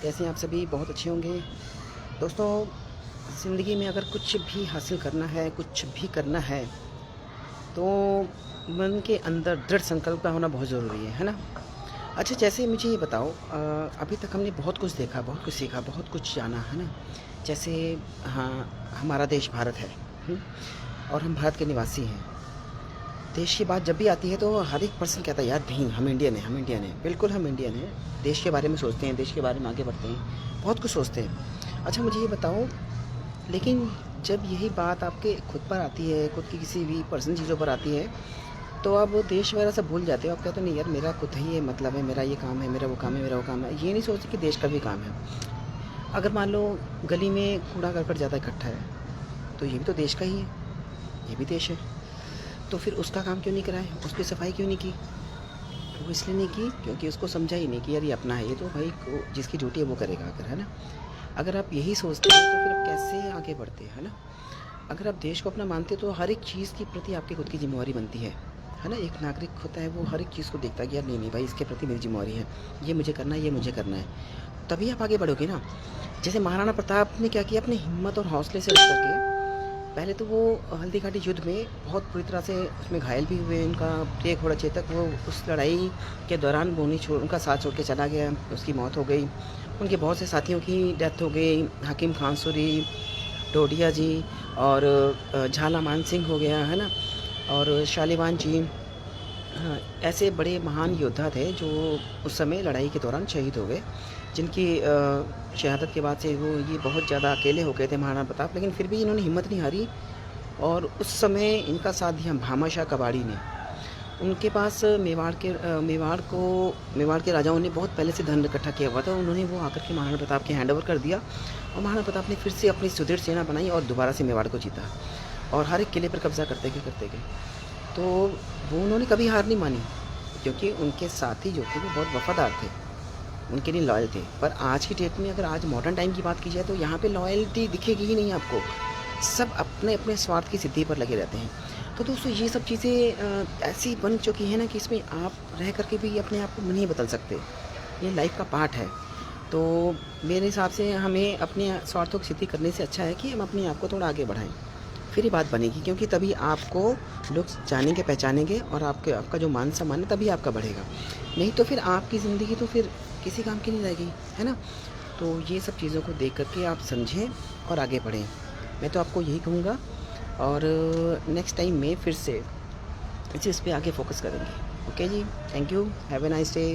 कैसे हैं आप सभी? बहुत अच्छे होंगे। दोस्तों, ज़िंदगी में अगर कुछ भी हासिल करना है, कुछ भी करना है, तो मन के अंदर दृढ़ संकल्प का होना बहुत ज़रूरी है ना? अच्छा, जैसे मुझे ये बताओ, अभी तक हमने बहुत कुछ देखा, बहुत कुछ सीखा, बहुत कुछ जाना, है ना? जैसे हाँ, हमारा देश भारत है, हुँ? और हम भारत के निवासी हैं। देश की बात जब भी आती है तो हर एक पर्सन कहता है यार नहीं, हम इंडियन हैं, हम इंडियन हैं। बिल्कुल हम इंडियन हैं। देश के बारे में सोचते हैं, देश के बारे में आगे बढ़ते हैं, बहुत कुछ सोचते हैं। अच्छा, मुझे ये बताओ, लेकिन जब यही बात आपके खुद पर आती है, खुद की किसी भी पर्सनल चीज़ों पर आती है, तो आप वो देश वगैरह सब भूल जाते हो। आप कहते हो नहीं यार, मेरा खुद ही ये मतलब है, मेरा ये काम है, मेरा वो काम है, मेरा वो काम है। ये नहीं सोचते कि देश का भी काम है। अगर मान लो गली में कूड़ा करकट ज़्यादा इकट्ठा है, तो ये भी तो देश का ही है, ये भी देश है। तो फिर उसका काम क्यों नहीं कराए, उसकी सफाई क्यों नहीं की? वो इसलिए नहीं की क्योंकि उसको समझा ही नहीं कि यार ये अपना है, ये तो भाई जिसकी ड्यूटी है वो करेगा अगर, है ना? अगर आप यही सोचते हैं तो फिर आप कैसे आगे बढ़ते हैं, है ना? अगर आप देश को अपना मानते हो तो हर एक चीज़ के प्रति आपकी खुद की जिम्मेवारी बनती है ना? एक नागरिक होता है, वो हर एक चीज़ को देखता है कि यार नहीं नहीं भाई, इसके प्रति मेरी जिम्मेवारी है, ये मुझे करना है, ये मुझे करना है। तभी आप आगे बढ़ोगे ना। जैसे महाराणा प्रताप ने क्या किया, अपनी हिम्मत और हौसले से उठ करके पहले तो वो हल्दी घाटी युद्ध में बहुत बुरी तरह से उसमें घायल भी हुए। उनका प्रिय घोड़ा चेतक, वो उस लड़ाई के दौरान वो नहीं छोड़, उनका साथ छोड़ के चला गया, उसकी मौत हो गई। उनके बहुत से साथियों की डेथ हो गई, हकीम खान सूरी, डोडिया जी, और झाला मान सिंह हो गया, है ना? और शालिवान जी। हाँ, ऐसे बड़े महान योद्धा थे जो उस समय लड़ाई के दौरान शहीद हो गए, जिनकी शहादत के बाद से वो ये बहुत ज़्यादा अकेले हो गए थे महाराणा प्रताप। लेकिन फिर भी इन्होंने हिम्मत नहीं हारी, और उस समय इनका साथ दिया भामाशाह कबाड़ी ने। उनके पास मेवाड़ के राजाओं ने बहुत पहले से धन इकट्ठा किया हुआ था। उन्होंने वो आकर के महाराणा प्रताप के हैंड ओवर कर दिया, और महाराणा प्रताप ने फिर से अपनी सुदृढ़ सेना बनाई और दोबारा से मेवाड़ को जीता, और हर एक किले पर कब्जा करते गए। तो वो उन्होंने कभी हार नहीं मानी, क्योंकि उनके साथी जो थे वो बहुत वफ़ादार थे, उनके लिए लॉयल थे। पर आज की डेट में अगर आज मॉडर्न टाइम की बात की जाए तो यहाँ पे लॉयल्टी दिखेगी ही नहीं आपको। सब अपने अपने स्वार्थ की सिद्धि पर लगे रहते हैं। तो दोस्तों, ये सब चीज़ें ऐसी बन चुकी हैं ना कि इसमें आप रह करके भी अपने आप को नहीं बदल सकते। ये लाइफ का पार्ट है। तो मेरे हिसाब से हमें अपने स्वार्थों की सिद्धि करने से अच्छा है कि हम अपने आप को थोड़ा आगे बढ़ाएँ, फिर ही बात बनेगी। क्योंकि तभी आपको लोग जानेंगे, पहचानेंगे, और आपका जो मान सम्मान है तभी आपका बढ़ेगा। नहीं तो फिर आपकी ज़िंदगी तो फिर किसी काम की नहीं रहेगी, है ना? तो ये सब चीज़ों को देख करके आप समझें और आगे बढ़ें। मैं तो आपको यही कहूँगा, और नेक्स्ट टाइम में फिर से इस चीज़ पे आगे फोकस करेंगे। ओके जी, thank you, have a nice day.